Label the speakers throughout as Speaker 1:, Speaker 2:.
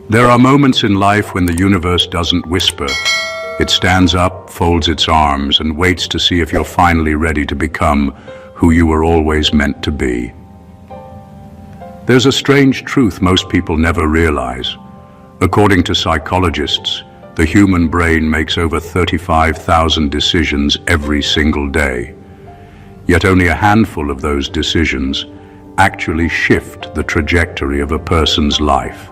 Speaker 1: There are moments in life when the universe doesn't whisper. It stands up, folds its arms, and waits to see if you're finally ready to become who you were always meant to be. There's a strange truth most people never realize. According to psychologists, the human brain makes over 35,000 decisions every single day. Yet only a handful of those decisions actually shift the trajectory of a person's life.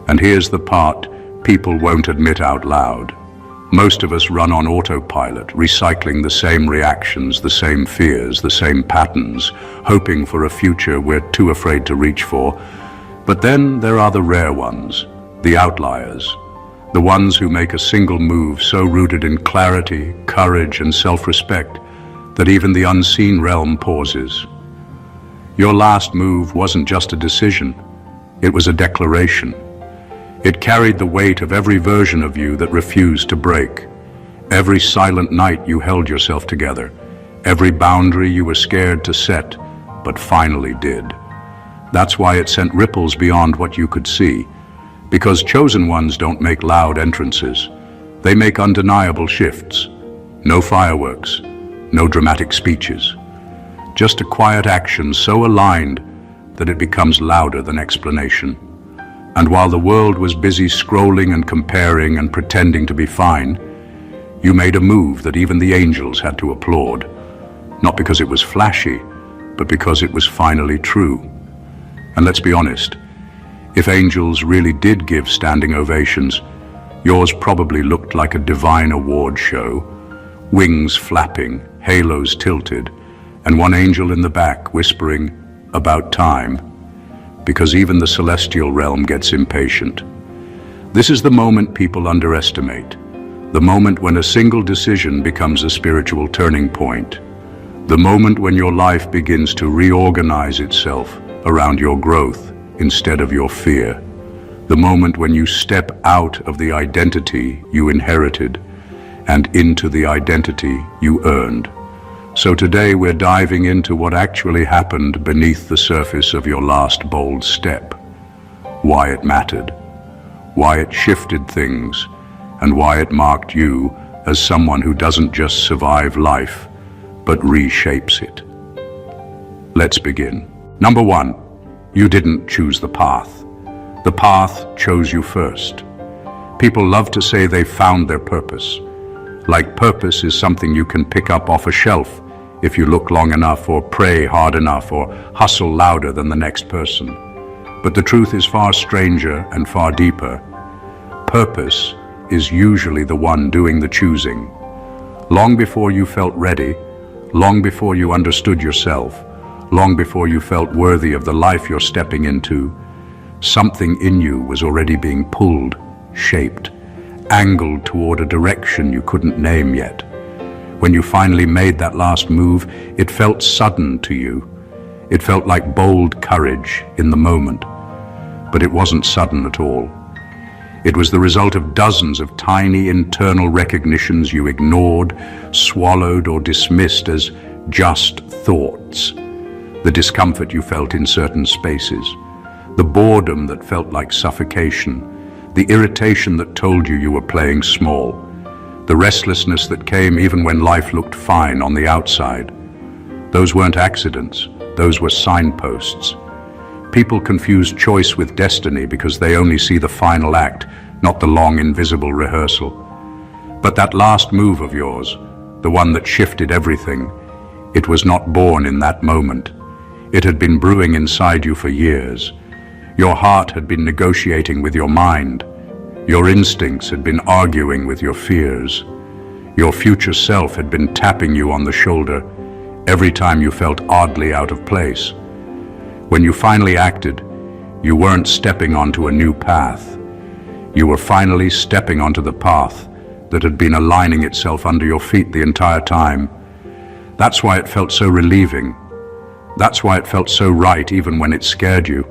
Speaker 1: And here's the part people won't admit out loud. Most of us run on autopilot, recycling the same reactions, the same fears, the same patterns, hoping for a future we're too afraid to reach for. But then there are the rare ones, the outliers, the ones who make a single move so rooted in clarity, courage, and self-respect that even the unseen realm pauses. Your last move wasn't just a decision, it was a declaration. It carried the weight of every version of you that refused to break. Every silent night you held yourself together. Every boundary you were scared to set, but finally did. That's why it sent ripples beyond what you could see. Because chosen ones don't make loud entrances. They make undeniable shifts. No fireworks, no dramatic speeches. Just a quiet action so aligned that it becomes louder than explanation. And while the world was busy scrolling and comparing and pretending to be fine, you made a move that even the angels had to applaud. Not because it was flashy, but because it was finally true. And let's be honest, if angels really did give standing ovations, yours probably looked like a divine award show, wings flapping, halos tilted, and one angel in the back whispering, "About time," because even the celestial realm gets impatient. This is the moment people underestimate, the moment when a single decision becomes a spiritual turning point, the moment when your life begins to reorganize itself around your growth instead of your fear, the moment when you step out of the identity you inherited and into the identity you earned. So today we're diving into what actually happened beneath the surface of your last bold step, why it mattered, why it shifted things, and why it marked you as someone who doesn't just survive life, but reshapes it. Let's begin. Number one, you didn't choose the path. The path chose you first. People love to say they found their purpose. Like purpose is something you can pick up off a shelf if you look long enough or pray hard enough or hustle louder than the next person. But the truth is far stranger and far deeper. Purpose is usually the one doing the choosing. Long before you felt ready, long before you understood yourself, long before you felt worthy of the life you're stepping into, something in you was already being pulled, shaped, angled toward a direction you couldn't name yet. When you finally made that last move, it felt sudden to you. It felt like bold courage in the moment. But it wasn't sudden at all. It was the result of dozens of tiny internal recognitions you ignored, swallowed, or dismissed as just thoughts. The discomfort you felt in certain spaces, the boredom that felt like suffocation, the irritation that told you were playing small, the restlessness that came even when life looked fine on the outside. Those weren't accidents, those were signposts. People confuse choice with destiny because they only see the final act, not the long invisible rehearsal. But that last move of yours, the one that shifted everything, it was not born in that moment. It had been brewing inside you for years. Your heart had been negotiating with your mind. Your instincts had been arguing with your fears. Your future self had been tapping you on the shoulder every time you felt oddly out of place. When you finally acted, you weren't stepping onto a new path. You were finally stepping onto the path that had been aligning itself under your feet the entire time. That's why it felt so relieving. That's why it felt so right even when it scared you.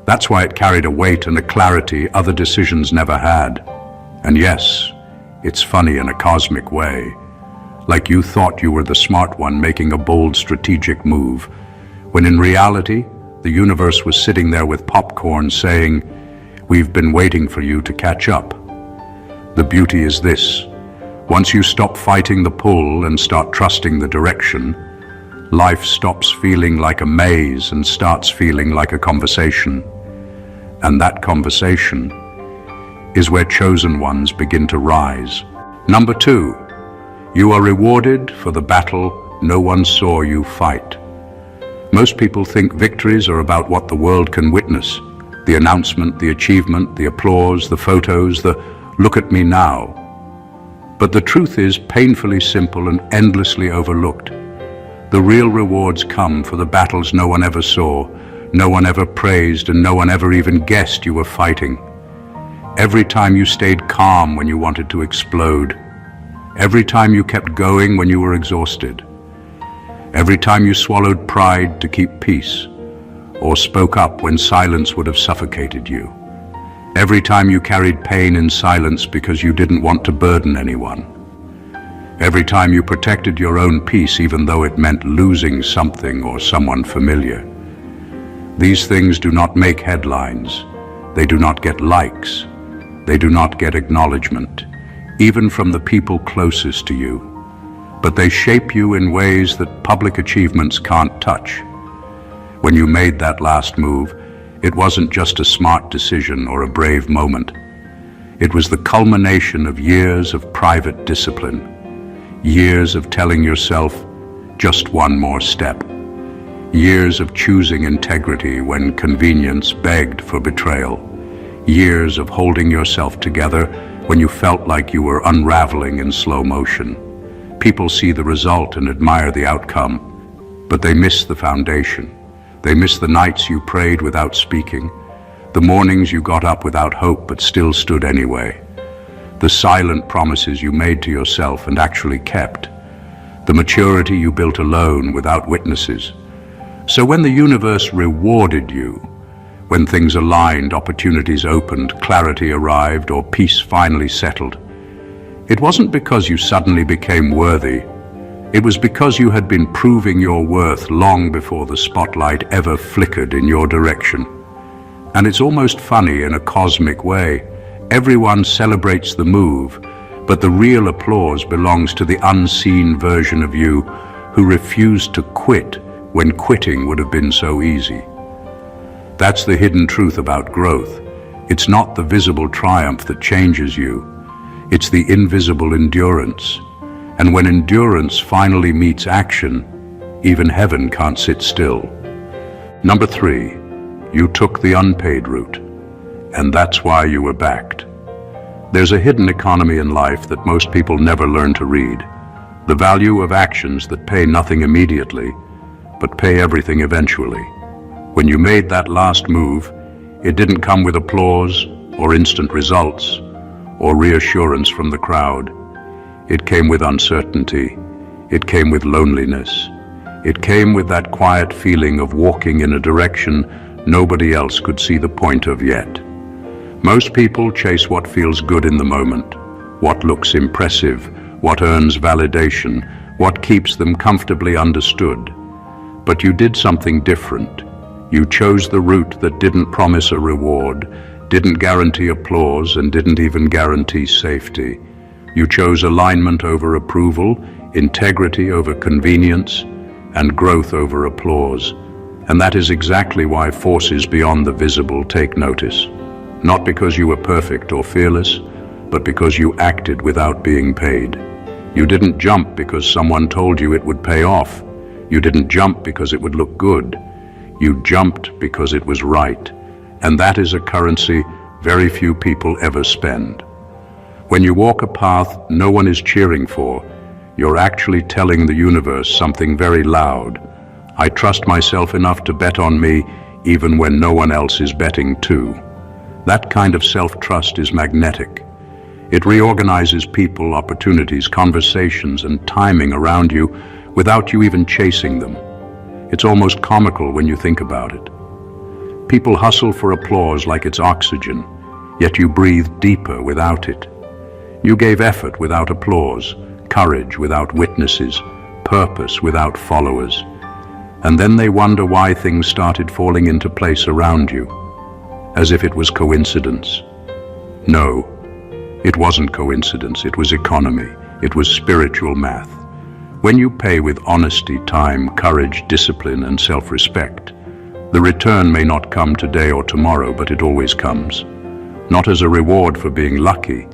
Speaker 1: That's why it carried a weight and a clarity other decisions never had. And yes, it's funny in a cosmic way. Like you thought you were the smart one making a bold strategic move, when in reality, the universe was sitting there with popcorn saying, We've been waiting for you to catch up. The beauty is this: once you stop fighting the pull and start trusting the direction, life stops feeling like a maze and starts feeling like a conversation. And that conversation is where chosen ones begin to rise. Number 2, you are rewarded for the battle no one saw you fight. Most people think victories are about what the world can witness: the announcement, the achievement, the applause, the photos, the "look at me now." But the truth is painfully simple and endlessly overlooked. The real rewards come for the battles no one ever saw, no one ever praised, and no one ever even guessed you were fighting. Every time you stayed calm when you wanted to explode. Every time you kept going when you were exhausted. Every time you swallowed pride to keep peace, or spoke up when silence would have suffocated you. Every time you carried pain in silence because you didn't want to burden anyone. Every time you protected your own peace even though it meant losing something or someone familiar. These things do not make headlines. They do not get likes. They do not get acknowledgement, even from the people closest to you. But they shape you in ways that public achievements can't touch. When you made that last move, it wasn't just a smart decision or a brave moment. It was the culmination of years of private discipline, years of telling yourself, just one more step, years of choosing integrity when convenience begged for betrayal, years of holding yourself together when you felt like you were unraveling in slow motion. People see the result and admire the outcome, but they miss the foundation. They miss the nights you prayed without speaking, the mornings you got up without hope but still stood anyway, the silent promises you made to yourself and actually kept, the maturity you built alone without witnesses. So when the universe rewarded you, when things aligned, opportunities opened, clarity arrived, or peace finally settled, it wasn't because you suddenly became worthy. It was because you had been proving your worth long before the spotlight ever flickered in your direction. And it's almost funny in a cosmic way. Everyone celebrates the move, but the real applause belongs to the unseen version of you who refused to quit when quitting would have been so easy. That's the hidden truth about growth. It's not the visible triumph that changes you. It's the invisible endurance. And when endurance finally meets action, even heaven can't sit still. Number 3, you took the unpaid route, and that's why you were backed. There's a hidden economy in life that most people never learn to read. The value of actions that pay nothing immediately, but pay everything eventually. When you made that last move, it didn't come with applause or instant results or reassurance from the crowd. It came with uncertainty. It came with loneliness. It came with that quiet feeling of walking in a direction nobody else could see the point of yet. Most people chase what feels good in the moment, what looks impressive, what earns validation, what keeps them comfortably understood. But you did something different. You chose the route that didn't promise a reward, didn't guarantee applause, and didn't even guarantee safety. You chose alignment over approval, integrity over convenience, and growth over applause. And that is exactly why forces beyond the visible take notice. Not because you were perfect or fearless, but because you acted without being paid. You didn't jump because someone told you it would pay off. You didn't jump because it would look good. You jumped because it was right. And that is a currency very few people ever spend. When you walk a path no one is cheering for, you're actually telling the universe something very loud. I trust myself enough to bet on me even when no one else is betting too. That kind of self-trust is magnetic. It reorganizes people, opportunities, conversations, and timing around you without you even chasing them. It's almost comical when you think about it. People hustle for applause like it's oxygen, yet you breathe deeper without it. You gave effort without applause, courage without witnesses, purpose without followers. And then they wonder why things started falling into place around you. as if it was coincidence. No, it wasn't coincidence, it was economy, it was spiritual math. When you pay with honesty, time, courage, discipline, and self-respect, the return may not come today or tomorrow, but it always comes. Not as a reward for being lucky,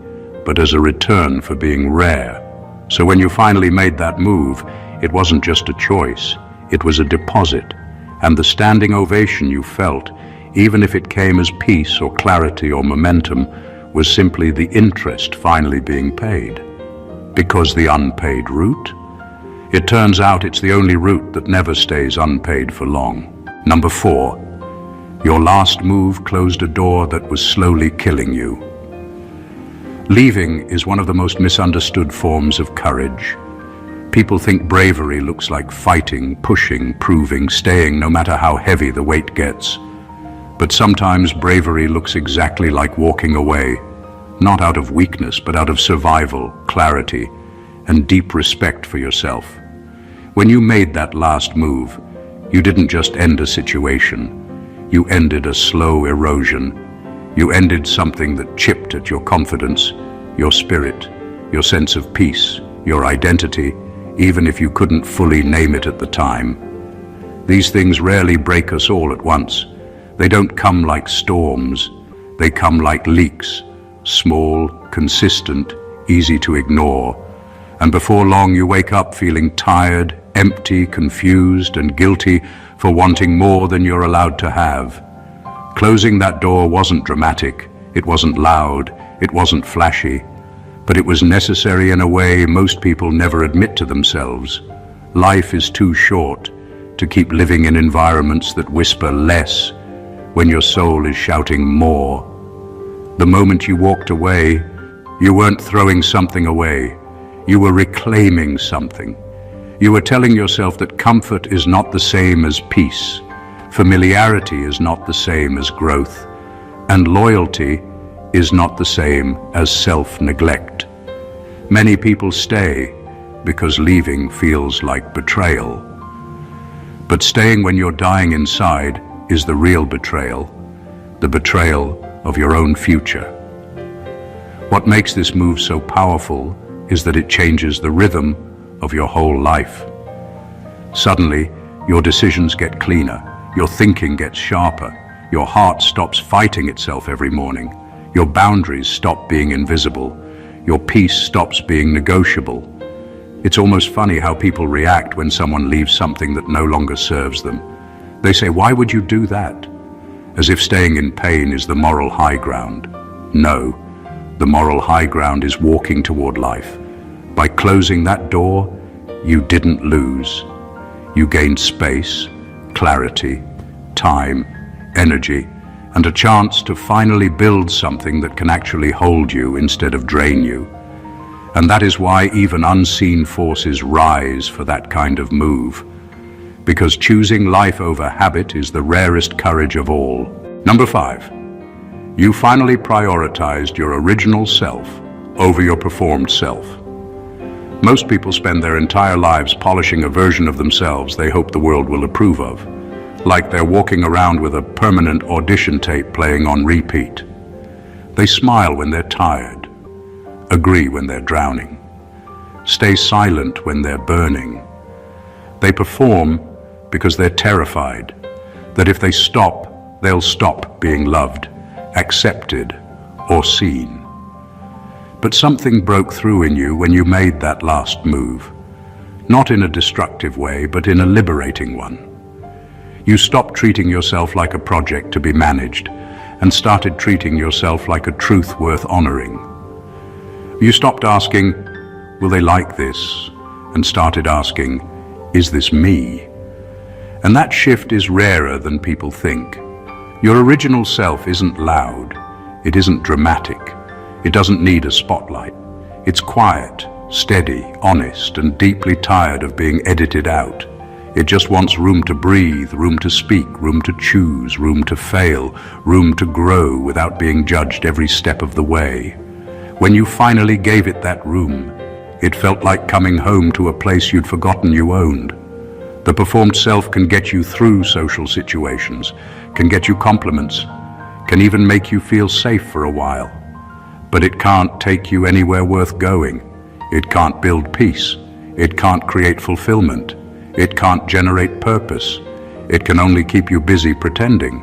Speaker 1: but as a return for being rare. So when you finally made that move, it wasn't just a choice, it was a deposit. And the standing ovation you felt, even if it came as peace or clarity or momentum, was simply the interest finally being paid. Because the unpaid route? It turns out it's the only route that never stays unpaid for long. Number 4, your last move closed a door that was slowly killing you. Leaving is one of the most misunderstood forms of courage. People think bravery looks like fighting, pushing, proving, staying, no matter how heavy the weight gets. But sometimes bravery looks exactly like walking away, not out of weakness, but out of survival, clarity, and deep respect for yourself. When you made that last move, you didn't just end a situation. You ended a slow erosion. You ended something that chipped at your confidence, your spirit, your sense of peace, your identity, even if you couldn't fully name it at the time. These things rarely break us all at once. They don't come like storms. They come like leaks, small, consistent, easy to ignore. And before long you wake up feeling tired, empty, confused, and guilty for wanting more than you're allowed to have. Closing that door wasn't dramatic, it wasn't loud, it wasn't flashy, but it was necessary in a way most people never admit to themselves. Life is too short to keep living in environments that whisper less when your soul is shouting more. The moment you walked away, you weren't throwing something away, you were reclaiming something. You were telling yourself that comfort is not the same as peace, familiarity is not the same as growth, and loyalty is not the same as self-neglect. Many people stay because leaving feels like betrayal. But staying when you're dying inside is the real betrayal, the betrayal of your own future. What makes this move so powerful is that it changes the rhythm of your whole life. Suddenly, your decisions get cleaner, your thinking gets sharper, your heart stops fighting itself every morning, your boundaries stop being invisible, your peace stops being negotiable. It's almost funny how people react when someone leaves something that no longer serves them. They say, "Why would you do that?" As if staying in pain is the moral high ground. No, the moral high ground is walking toward life. By closing that door, you didn't lose. You gained space, clarity, time, energy, and a chance to finally build something that can actually hold you instead of drain you. And that is why even unseen forces rise for that kind of move. Because choosing life over habit is the rarest courage of all. Number 5, you finally prioritized your original self over your performed self. Most people spend their entire lives polishing a version of themselves they hope the world will approve of, like they're walking around with a permanent audition tape playing on repeat. They smile when they're tired, agree when they're drowning, stay silent when they're burning. They perform because they're terrified that if they stop, they'll stop being loved, accepted, or seen. But something broke through in you when you made that last move. Not in a destructive way, but in a liberating one. You stopped treating yourself like a project to be managed and started treating yourself like a truth worth honoring. You stopped asking, "Will they like this?" and started asking, "Is this me?" And that shift is rarer than people think. Your original self isn't loud, it isn't dramatic. It doesn't need a spotlight. It's quiet, steady, honest, and deeply tired of being edited out. It just wants room to breathe, room to speak, room to choose, room to fail, room to grow without being judged every step of the way. When you finally gave it that room, it felt like coming home to a place you'd forgotten you owned. The performed self can get you through social situations, can get you compliments, can even make you feel safe for a while. But it can't take you anywhere worth going. It can't build peace. It can't create fulfillment. It can't generate purpose. It can only keep you busy pretending.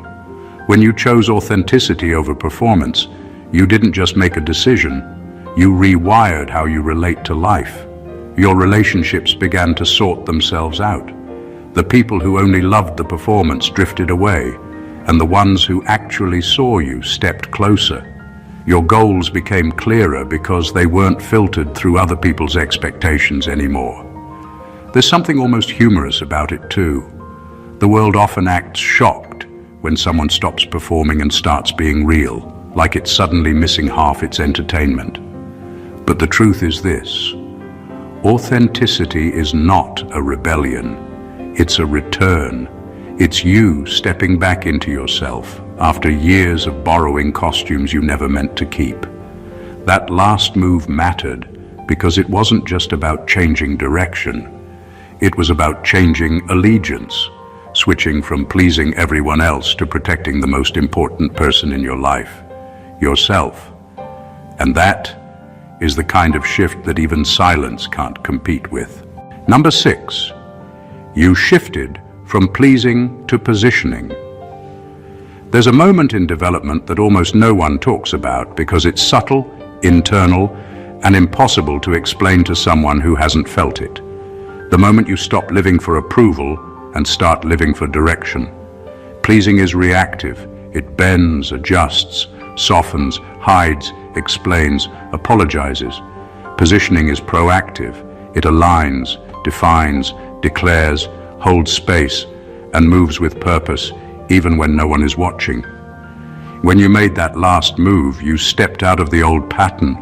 Speaker 1: When you chose authenticity over performance, you didn't just make a decision, you rewired how you relate to life. Your relationships began to sort themselves out. The people who only loved the performance drifted away, and the ones who actually saw you stepped closer. Your goals became clearer because they weren't filtered through other people's expectations anymore. There's something almost humorous about it too. The world often acts shocked when someone stops performing and starts being real, like it's suddenly missing half its entertainment. But the truth is this: authenticity is not a rebellion, it's a return. It's you stepping back into yourself after years of borrowing costumes you never meant to keep. That last move mattered because it wasn't just about changing direction. It was about changing allegiance, switching from pleasing everyone else to protecting the most important person in your life, yourself. And that is the kind of shift that even silence can't compete with. Number 6, you shifted from pleasing to positioning. There's a moment in development that almost no one talks about because it's subtle, internal, and impossible to explain to someone who hasn't felt it. The moment you stop living for approval and start living for direction. Pleasing is reactive. It bends, adjusts, softens, hides, explains, apologizes. Positioning is proactive. It aligns, defines, declares, holds space, and moves with purpose, even when no one is watching. When you made that last move, you stepped out of the old pattern,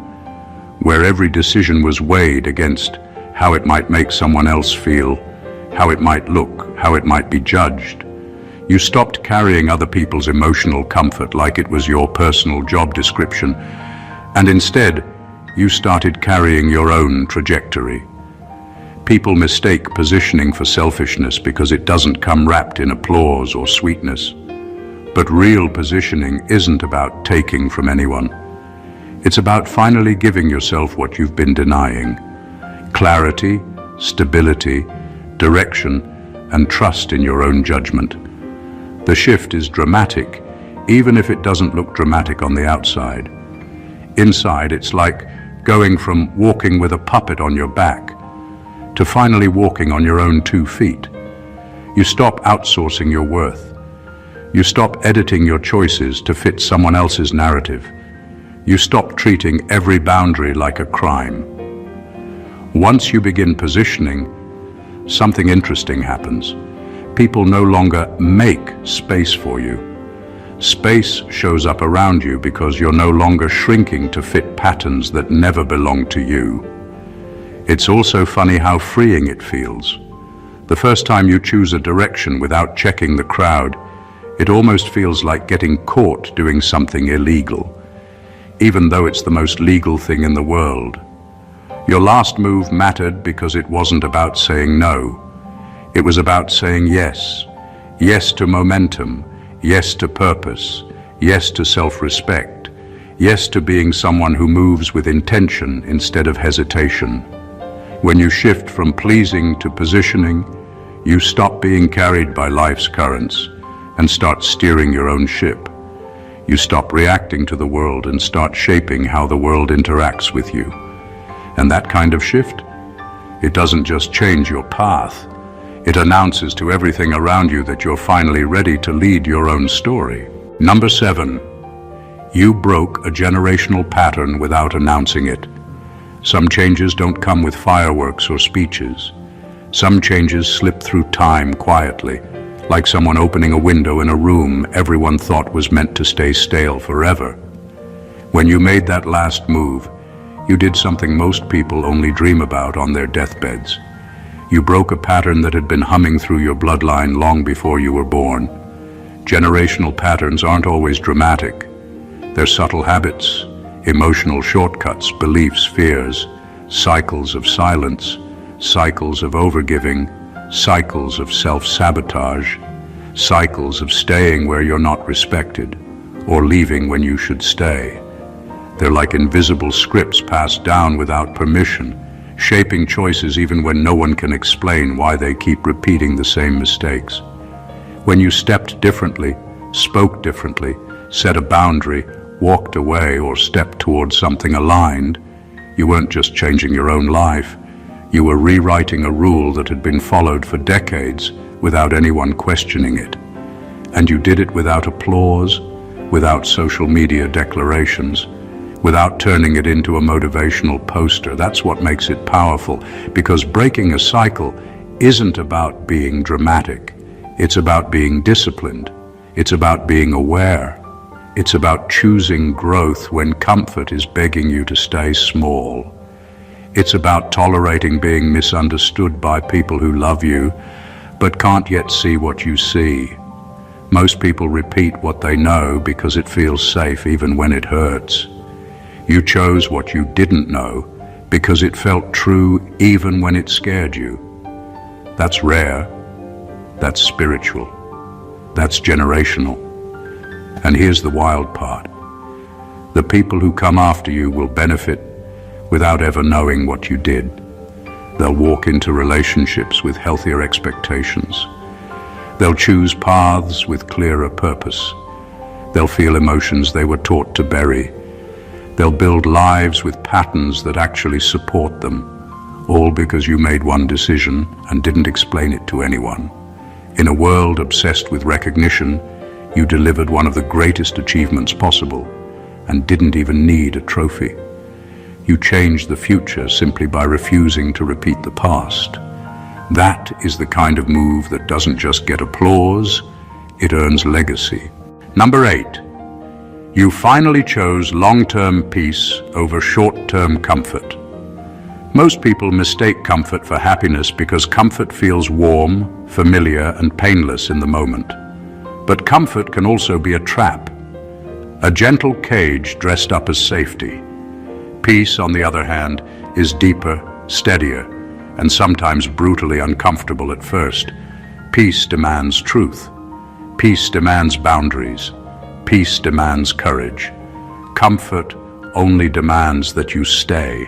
Speaker 1: where every decision was weighed against how it might make someone else feel, how it might look, how it might be judged. You stopped carrying other people's emotional comfort like it was your personal job description, and instead, you started carrying your own trajectory. People mistake positioning for selfishness because it doesn't come wrapped in applause or sweetness. But real positioning isn't about taking from anyone. It's about finally giving yourself what you've been denying: clarity, stability, direction, and trust in your own judgment. The shift is dramatic, even if it doesn't look dramatic on the outside. Inside, it's like going from walking with a puppet on your back to finally walking on your own 2 feet. You stop outsourcing your worth. You stop editing your choices to fit someone else's narrative. You stop treating every boundary like a crime. Once you begin positioning, something interesting happens. People no longer make space for you. Space shows up around you because you're no longer shrinking to fit patterns that never belong to you. It's also funny how freeing it feels. The first time you choose a direction without checking the crowd, it almost feels like getting caught doing something illegal, even though it's the most legal thing in the world. Your last move mattered because it wasn't about saying no. It was about saying yes. Yes to momentum, yes to purpose, yes to self-respect, yes to being someone who moves with intention instead of hesitation. When you shift from pleasing to positioning, you stop being carried by life's currents and start steering your own ship. You stop reacting to the world and start shaping how the world interacts with you. And that kind of shift, it doesn't just change your path. It announces to everything around you that you're finally ready to lead your own story. Number 7, you broke a generational pattern without announcing it. Some changes don't come with fireworks or speeches. Some changes slip through time quietly, like someone opening a window in a room everyone thought was meant to stay stale forever. When you made that last move, you did something most people only dream about on their deathbeds. You broke a pattern that had been humming through your bloodline long before you were born. Generational patterns aren't always dramatic. They're subtle habits, emotional shortcuts, beliefs, fears, cycles of silence, cycles of overgiving, cycles of self-sabotage, cycles of staying where you're not respected, or leaving when you should stay. They're like invisible scripts passed down without permission, shaping choices even when no one can explain why they keep repeating the same mistakes. When you stepped differently, spoke differently, set a boundary, walked away, or stepped towards something aligned, you weren't just changing your own life. You were rewriting a rule that had been followed for decades without anyone questioning it. And you did it without applause, without social media declarations, without turning it into a motivational poster. That's what makes it powerful, because breaking a cycle isn't about being dramatic. It's about being disciplined. It's about being aware. It's about choosing growth when comfort is begging you to stay small. It's about tolerating being misunderstood by people who love you, but can't yet see what you see. Most people repeat what they know because it feels safe even when it hurts. You chose what you didn't know because it felt true even when it scared you. That's rare. That's spiritual. That's generational. And here's the wild part. The people who come after you will benefit without ever knowing what you did. They'll walk into relationships with healthier expectations. They'll choose paths with clearer purpose. They'll feel emotions they were taught to bury. They'll build lives with patterns that actually support them, all because you made one decision and didn't explain it to anyone. In a world obsessed with recognition, you delivered one of the greatest achievements possible and didn't even need a trophy. You changed the future simply by refusing to repeat the past. That is the kind of move that doesn't just get applause, it earns legacy. Number 8. You finally chose long-term peace over short-term comfort. Most people mistake comfort for happiness because comfort feels warm, familiar, and painless in the moment. But comfort can also be a trap, a gentle cage dressed up as safety. Peace, on the other hand, is deeper, steadier, and sometimes brutally uncomfortable at first. Peace demands truth. Peace demands boundaries. Peace demands courage. Comfort only demands that you stay.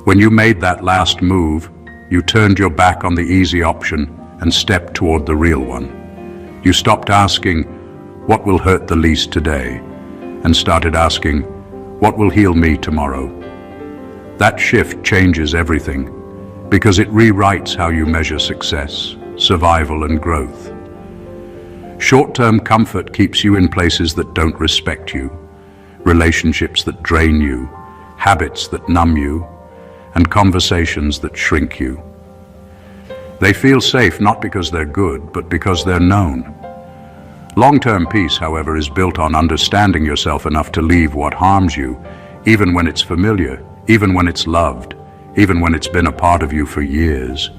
Speaker 1: When you made that last move, you turned your back on the easy option and stepped toward the real one. You stopped asking, what will hurt the least today? And started asking, what will heal me tomorrow? That shift changes everything, because it rewrites how you measure success, survival, and growth. Short-term comfort keeps you in places that don't respect you, relationships that drain you, habits that numb you, and conversations that shrink you. They feel safe not because they're good, but because they're known. Long-term peace, however, is built on understanding yourself enough to leave what harms you, even when it's familiar, even when it's loved, even when it's been a part of you for years.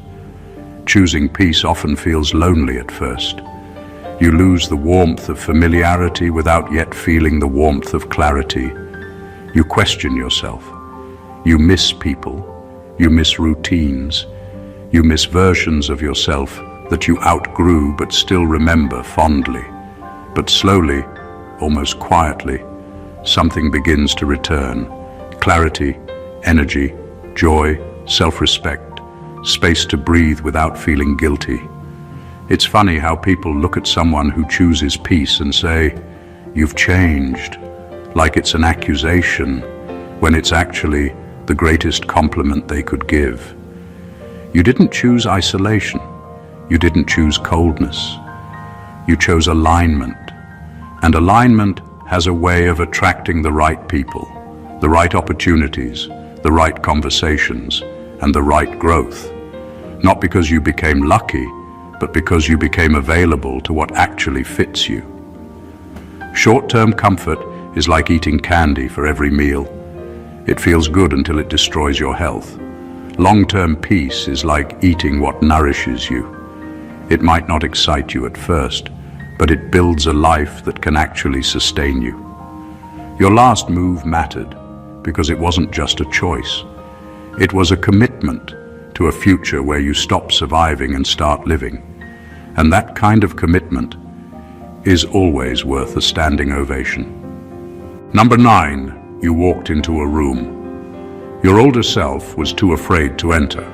Speaker 1: Choosing peace often feels lonely at first. You lose the warmth of familiarity without yet feeling the warmth of clarity. You question yourself. You miss people. You miss routines. You miss versions of yourself that you outgrew but still remember fondly. But slowly, almost quietly, something begins to return. Clarity, energy, joy, self-respect, space to breathe without feeling guilty. It's funny how people look at someone who chooses peace and say, "You've changed," like it's an accusation, when it's actually the greatest compliment they could give. You didn't choose isolation. You didn't choose coldness. You chose alignment. And alignment has a way of attracting the right people, the right opportunities, the right conversations, and the right growth. Not because you became lucky, but because you became available to what actually fits you. Short-term comfort is like eating candy for every meal. It feels good until it destroys your health. Long-term peace is like eating what nourishes you. It might not excite you at first, but it builds a life that can actually sustain you. Your last move mattered because it wasn't just a choice. It was a commitment to a future where you stop surviving and start living. And that kind of commitment is always worth a standing ovation. Number 9, you walked into a room. Your older self was too afraid to enter.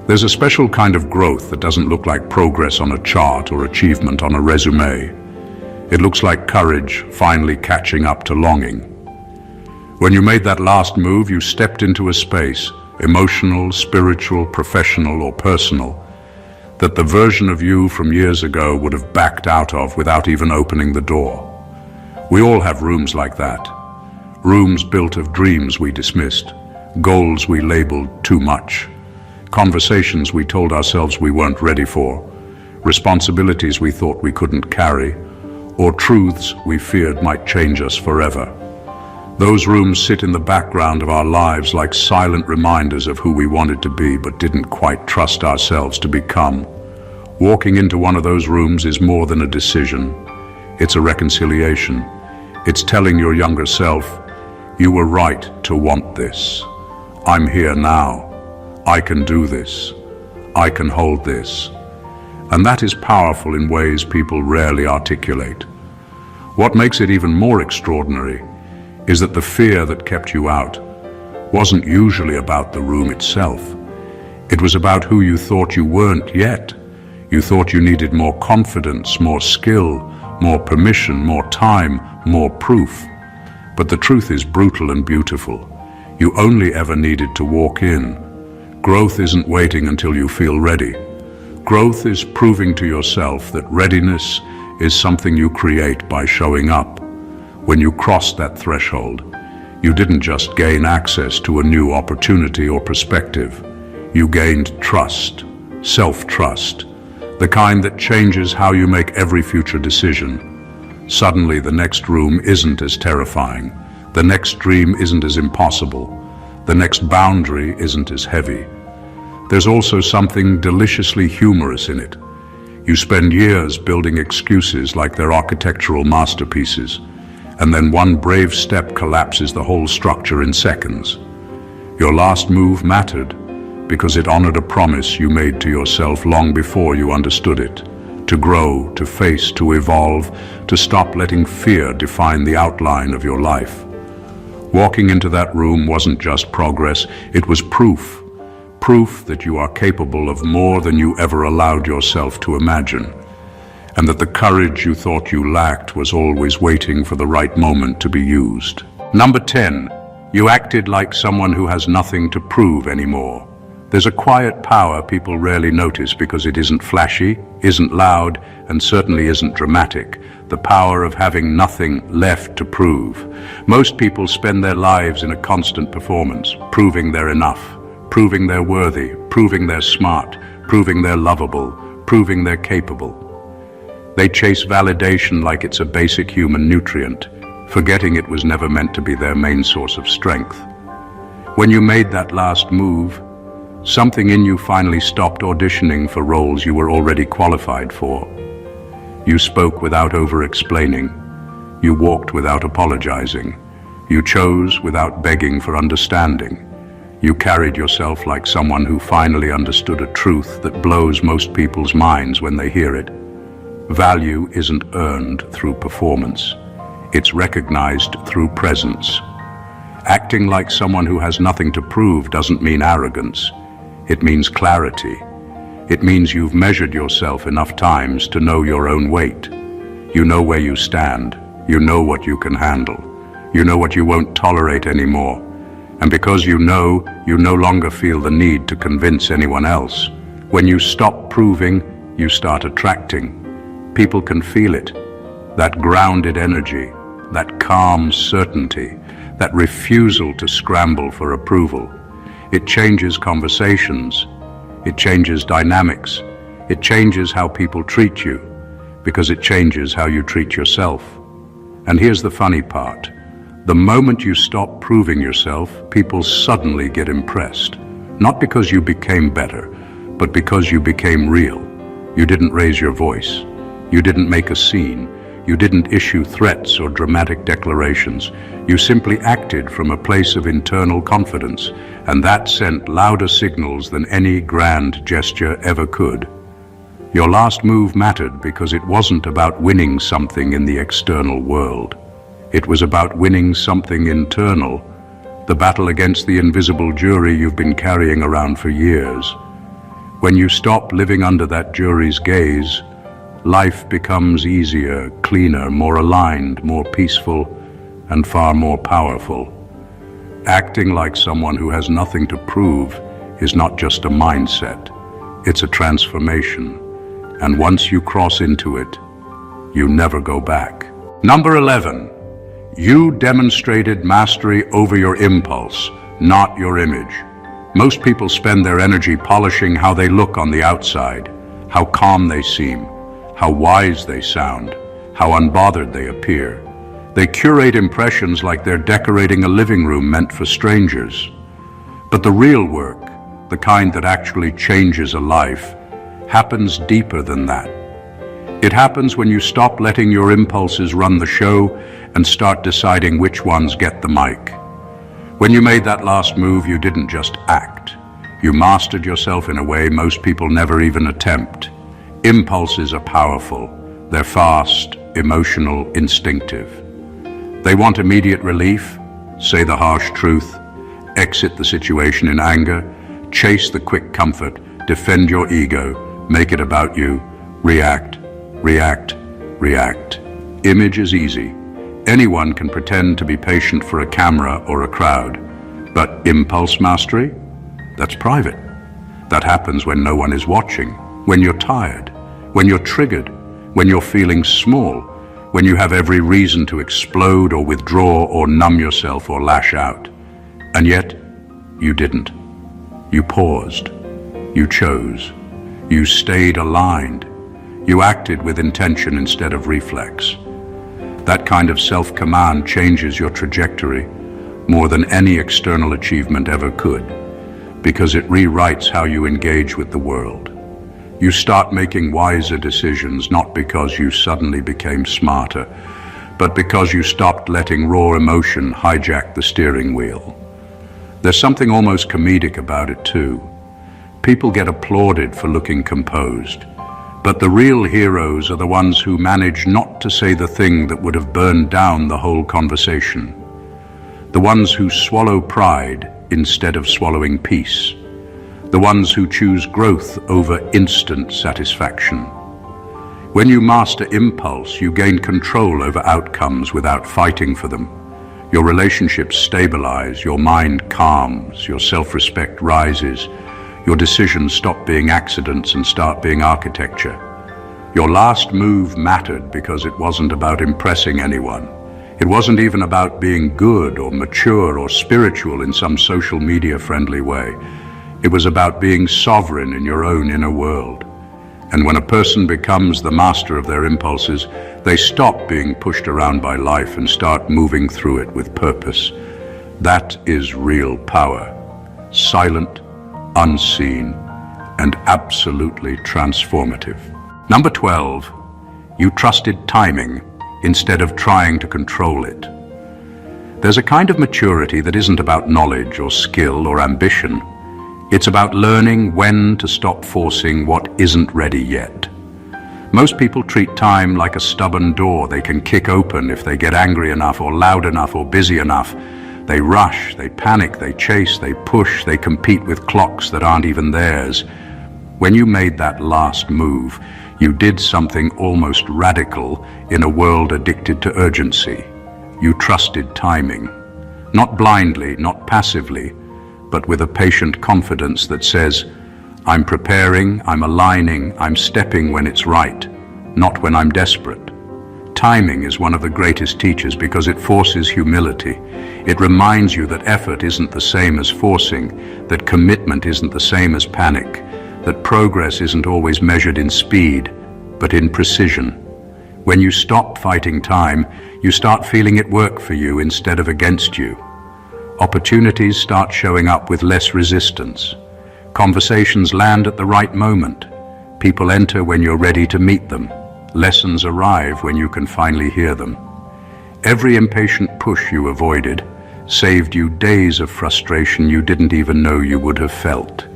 Speaker 1: There's a special kind of growth that doesn't look like progress on a chart or achievement on a resume. It looks like courage finally catching up to longing. When you made that last move, you stepped into a space, emotional, spiritual, professional, or personal, that the version of you from years ago would have backed out of without even opening the door. We all have rooms like that. Rooms built of dreams we dismissed, goals we labeled too much, conversations we told ourselves we weren't ready for, responsibilities we thought we couldn't carry, or truths we feared might change us forever. Those rooms sit in the background of our lives like silent reminders of who we wanted to be but didn't quite trust ourselves to become. Walking into one of those rooms is more than a decision. It's a reconciliation. It's telling your younger self, you were right to want this. I'm here now. I can do this. I can hold this. And that is powerful in ways people rarely articulate. What makes it even more extraordinary is that the fear that kept you out wasn't usually about the room itself. It was about who you thought you weren't yet. You thought you needed more confidence, more skill, more permission, more time, more proof. But the truth is brutal and beautiful. You only ever needed to walk in. Growth isn't waiting until you feel ready. Growth is proving to yourself that readiness is something you create by showing up. When you crossed that threshold, you didn't just gain access to a new opportunity or perspective. You gained trust, self-trust, the kind that changes how you make every future decision. Suddenly, the next room isn't as terrifying. The next dream isn't as impossible. The next boundary isn't as heavy. There's also something deliciously humorous in it. You spend years building excuses like they're architectural masterpieces, and then one brave step collapses the whole structure in seconds. Your last move mattered because it honored a promise you made to yourself long before you understood it. To grow, to face, to evolve, to stop letting fear define the outline of your life. Walking into that room wasn't just progress, it was proof. Proof that you are capable of more than you ever allowed yourself to imagine, and that the courage you thought you lacked was always waiting for the right moment to be used. Number 10, you acted like someone who has nothing to prove anymore. There's a quiet power people rarely notice because it isn't flashy, isn't loud, and certainly isn't dramatic. The power of having nothing left to prove. Most people spend their lives in a constant performance, proving they're enough, proving they're worthy, proving they're smart, proving they're lovable, proving they're capable. They chase validation like it's a basic human nutrient, forgetting it was never meant to be their main source of strength. When you made that last move, something in you finally stopped auditioning for roles you were already qualified for. You spoke without over-explaining. You walked without apologizing. You chose without begging for understanding. You carried yourself like someone who finally understood a truth that blows most people's minds when they hear it. Value isn't earned through performance. It's recognized through presence. Acting like someone who has nothing to prove doesn't mean arrogance. It means clarity. It means you've measured yourself enough times to know your own weight. You know where you stand. You know what you can handle. You know what you won't tolerate anymore. And because you no longer feel the need to convince anyone else. When you stop proving, you start attracting. People can feel it. That grounded energy, that calm certainty, that refusal to scramble for approval. It changes conversations. It changes dynamics. It changes how people treat you, because it changes how you treat yourself. And here's the funny part. The moment you stop proving yourself, people suddenly get impressed. Not because you became better, but because you became real. You didn't raise your voice. You didn't make a scene. You didn't issue threats or dramatic declarations. You simply acted from a place of internal confidence, and that sent louder signals than any grand gesture ever could. Your last move mattered because it wasn't about winning something in the external world. It was about winning something internal, the battle against the invisible jury you've been carrying around for years. When you stop living under that jury's gaze, life becomes easier, cleaner, more aligned, more peaceful, and far more powerful. Acting like someone who has nothing to prove is not just a mindset, it's a transformation. And once you cross into it, you never go back. Number 11, you demonstrated mastery over your impulse, not your image. Most people spend their energy polishing how they look on the outside, how calm they seem, how wise they sound, how unbothered they appear. They curate impressions like they're decorating a living room meant for strangers. But the real work, the kind that actually changes a life, happens deeper than that. It happens when you stop letting your impulses run the show and start deciding which ones get the mic. When you made that last move, you didn't just act. You mastered yourself in a way most people never even attempt. Impulses are powerful. They're fast, emotional, instinctive. They want immediate relief, say the harsh truth, exit the situation in anger, chase the quick comfort, defend your ego, make it about you, react, react, react. Image is easy. Anyone can pretend to be patient for a camera or a crowd. But impulse mastery? That's private. That happens when no one is watching, when you're tired, when you're triggered, when you're feeling small, when you have every reason to explode or withdraw or numb yourself or lash out. And yet, you didn't. You paused. You chose. You stayed aligned. You acted with intention instead of reflex. That kind of self-command changes your trajectory more than any external achievement ever could, because it rewrites how you engage with the world. You start making wiser decisions, not because you suddenly became smarter, but because you stopped letting raw emotion hijack the steering wheel. There's something almost comedic about it too. People get applauded for looking composed, but the real heroes are the ones who manage not to say the thing that would have burned down the whole conversation. The ones who swallow pride instead of swallowing peace. The ones who choose growth over instant satisfaction. When you master impulse, you gain control over outcomes without fighting for them. Your relationships stabilize, your mind calms, your self-respect rises. Your decisions stop being accidents and start being architecture. Your last move mattered because it wasn't about impressing anyone. It wasn't even about being good or mature or spiritual in some social media friendly way. It was about being sovereign in your own inner world. And when a person becomes the master of their impulses, they stop being pushed around by life and start moving through it with purpose. That is real power. Silent, unseen, and absolutely transformative. Number 12, you trusted timing instead of trying to control it. There's a kind of maturity that isn't about knowledge or skill or ambition. It's about learning when to stop forcing what isn't ready yet. Most people treat time like a stubborn door they can kick open if they get angry enough or loud enough or busy enough. They rush, they panic, they chase, they push, they compete with clocks that aren't even theirs. When you made that last move, you did something almost radical in a world addicted to urgency. You trusted timing. Not blindly, not passively, but with a patient confidence that says, I'm preparing, I'm aligning, I'm stepping when it's right, not when I'm desperate. Timing is one of the greatest teachers because it forces humility. It reminds you that effort isn't the same as forcing, that commitment isn't the same as panic, that progress isn't always measured in speed, but in precision. When you stop fighting time, you start feeling it work for you instead of against you. Opportunities start showing up with less resistance. Conversations land at the right moment. People enter when you're ready to meet them. Lessons arrive when you can finally hear them. Every impatient push you avoided saved you days of frustration you didn't even know you would have felt.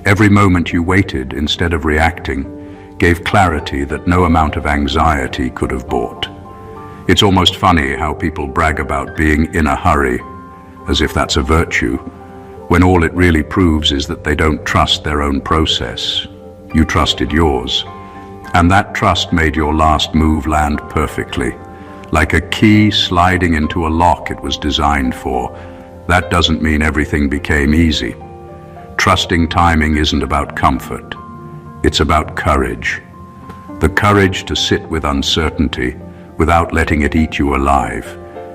Speaker 1: Every moment you waited instead of reacting gave clarity that no amount of anxiety could have bought. It's almost funny how people brag about being in a hurry, as if that's a virtue, when all it really proves is that they don't trust their own process. You trusted yours, and that trust made your last move land perfectly, like a key sliding into a lock it was designed for. That doesn't mean everything became easy. Trusting timing isn't about comfort. It's about courage. The courage to sit with uncertainty without letting it eat you alive,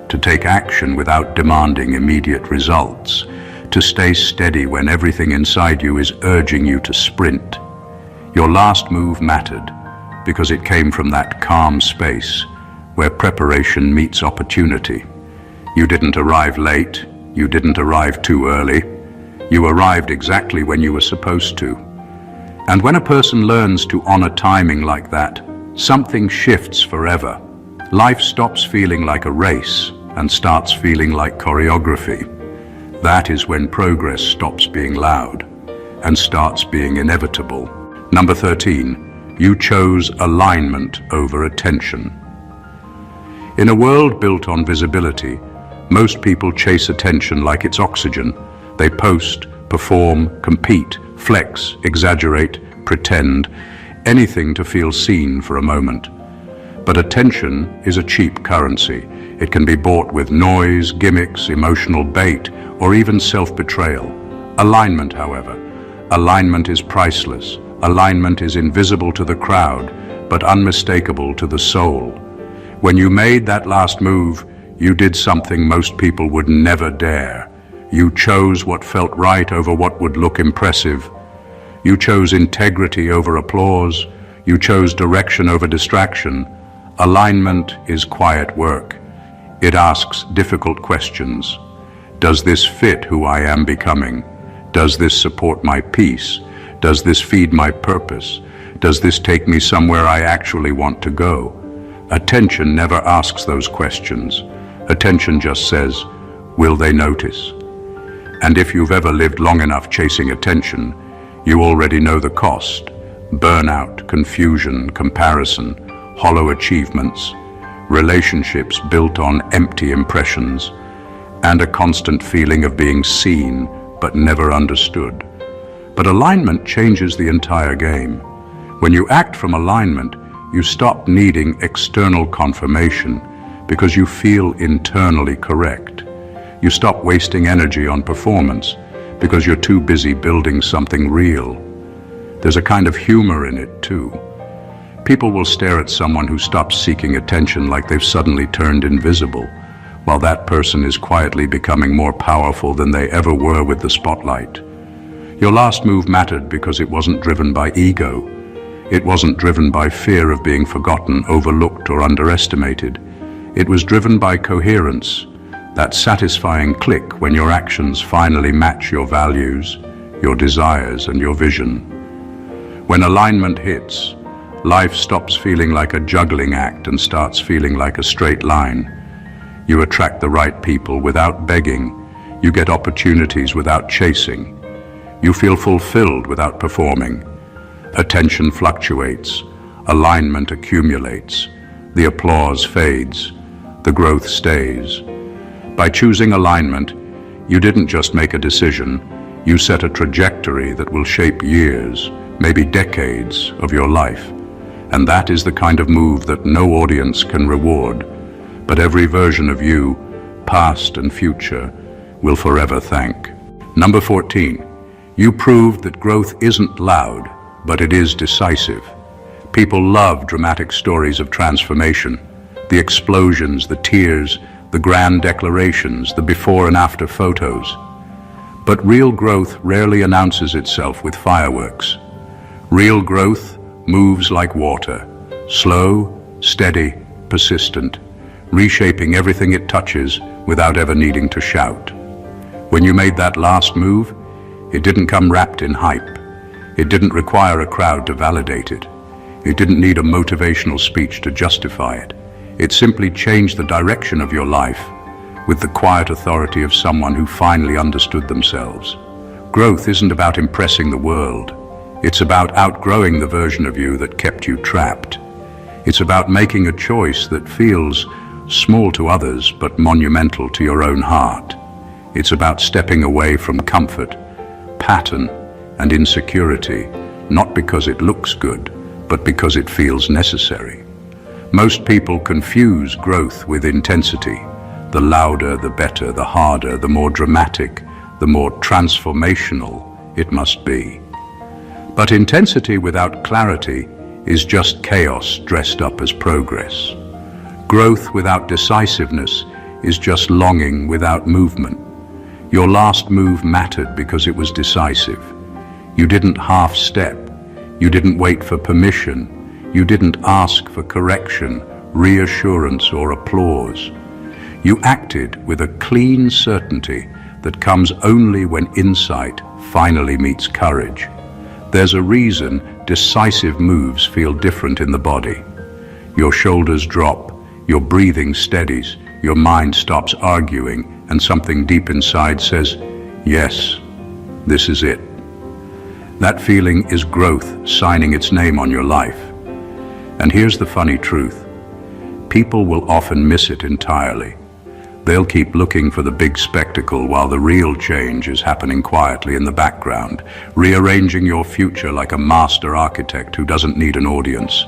Speaker 1: to take action without demanding immediate results, to stay steady when everything inside you is urging you to sprint. Your last move mattered because it came from that calm space where preparation meets opportunity. You didn't arrive late, you didn't arrive too early. You arrived exactly when you were supposed to. And when a person learns to honor timing like that, something shifts forever. Life stops feeling like a race and starts feeling like choreography. That is when progress stops being loud and starts being inevitable. Number 13, you chose alignment over attention. In a world built on visibility, most people chase attention like it's oxygen. They post, perform, compete, flex, exaggerate, pretend, anything to feel seen for a moment. But attention is a cheap currency. It can be bought with noise, gimmicks, emotional bait, or even self-betrayal. Alignment, however, alignment is priceless. Alignment is invisible to the crowd, but unmistakable to the soul. When you made that last move, you did something most people would never dare. You chose what felt right over what would look impressive. You chose integrity over applause. You chose direction over distraction. Alignment is quiet work. It asks difficult questions. Does this fit who I am becoming? Does this support my peace? Does this feed my purpose? Does this take me somewhere I actually want to go? Attention never asks those questions. Attention just says, will they notice? And if you've ever lived long enough chasing attention, you already know the cost. Burnout, confusion, comparison, hollow achievements, relationships built on empty impressions, and a constant feeling of being seen but never understood. But alignment changes the entire game. When you act from alignment, you stop needing external confirmation because you feel internally correct. You stop wasting energy on performance because you're too busy building something real. There's a kind of humor in it too. People will stare at someone who stops seeking attention like they've suddenly turned invisible, while that person is quietly becoming more powerful than they ever were with the spotlight. Your last move mattered because it wasn't driven by ego. It wasn't driven by fear of being forgotten, overlooked, or underestimated. It was driven by coherence, that satisfying click when your actions finally match your values, your desires, and your vision. When alignment hits, life stops feeling like a juggling act and starts feeling like a straight line. You attract the right people without begging. You get opportunities without chasing. You feel fulfilled without performing. Attention fluctuates. Alignment accumulates. The applause fades. The growth stays. By choosing alignment, you didn't just make a decision. You set a trajectory that will shape years, maybe decades of your life. And that is the kind of move that no audience can reward, but every version of you, past and future, will forever thank. Number 14, you proved that growth isn't loud, but it is decisive. People love dramatic stories of transformation, the explosions, the tears, the grand declarations, the before and after photos. But real growth rarely announces itself with fireworks. Real growth moves like water, slow, steady, persistent, reshaping everything it touches without ever needing to shout. When you made that last move, it didn't come wrapped in hype. It didn't require a crowd to validate it. It didn't need a motivational speech to justify it. It simply changed the direction of your life with the quiet authority of someone who finally understood themselves. Growth isn't about impressing the world. It's about outgrowing the version of you that kept you trapped. It's about making a choice that feels small to others but monumental to your own heart. It's about stepping away from comfort, pattern, and insecurity, not because it looks good, but because it feels necessary. Most people confuse growth with intensity. The louder, the better, the harder, the more dramatic, the more transformational it must be. But intensity without clarity is just chaos dressed up as progress. Growth without decisiveness is just longing without movement. Your last move mattered because it was decisive. You didn't half-step. You didn't wait for permission. You didn't ask for correction, reassurance, or applause. You acted with a clean certainty that comes only when insight finally meets courage. There's a reason decisive moves feel different in the body. Your shoulders drop, your breathing steadies, your mind stops arguing, and something deep inside says, yes, this is it. That feeling is growth signing its name on your life. And here's the funny truth. People will often miss it entirely. They'll keep looking for the big spectacle while the real change is happening quietly in the background, rearranging your future like a master architect who doesn't need an audience.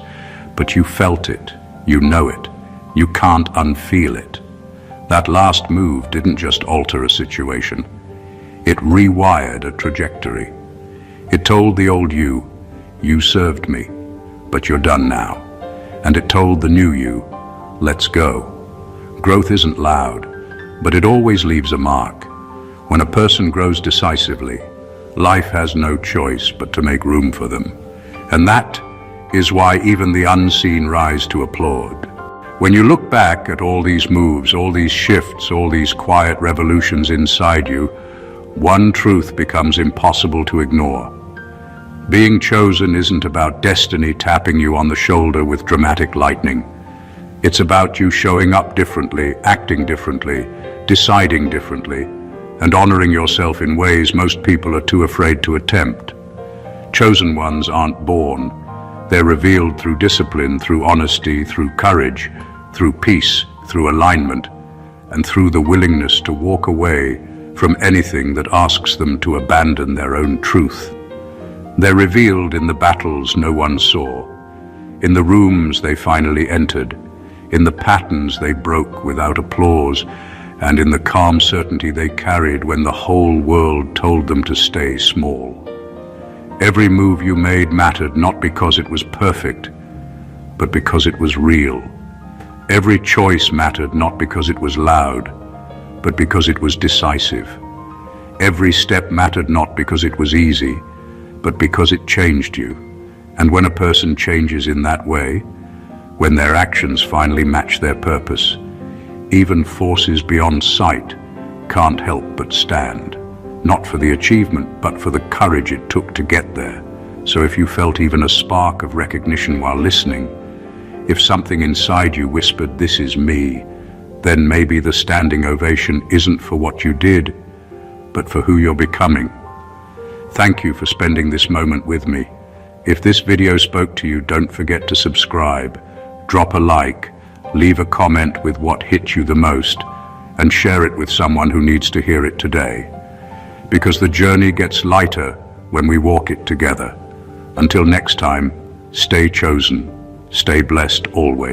Speaker 1: But you felt it, you know it, you can't unfeel it. That last move didn't just alter a situation. It rewired a trajectory. It told the old you, you served me, but you're done now. And it told the new you, let's go. Growth isn't loud, but it always leaves a mark. When a person grows decisively, life has no choice but to make room for them. And that is why even the unseen rise to applaud. When you look back at all these moves, all these shifts, all these quiet revolutions inside you, one truth becomes impossible to ignore. Being chosen isn't about destiny tapping you on the shoulder with dramatic lightning. It's about you showing up differently, acting differently, deciding differently, and honoring yourself in ways most people are too afraid to attempt. Chosen ones aren't born. They're revealed through discipline, through honesty, through courage, through peace, through alignment, and through the willingness to walk away from anything that asks them to abandon their own truth. They're revealed in the battles no one saw, in the rooms they finally entered, in the patterns they broke without applause, and in the calm certainty they carried when the whole world told them to stay small. Every move you made mattered not because it was perfect, but because it was real. Every choice mattered not because it was loud, but because it was decisive. Every step mattered not because it was easy, but because it changed you. And when a person changes in that way, when their actions finally match their purpose, even forces beyond sight can't help but stand. Not for the achievement, but for the courage it took to get there. So if you felt even a spark of recognition while listening, if something inside you whispered, "This is me," then maybe the standing ovation isn't for what you did, but for who you're becoming. Thank you for spending this moment with me. If this video spoke to you, don't forget to subscribe, drop a like, leave a comment with what hit you the most, and share it with someone who needs to hear it today. Because the journey gets lighter when we walk it together. Until next time, stay chosen, stay blessed always.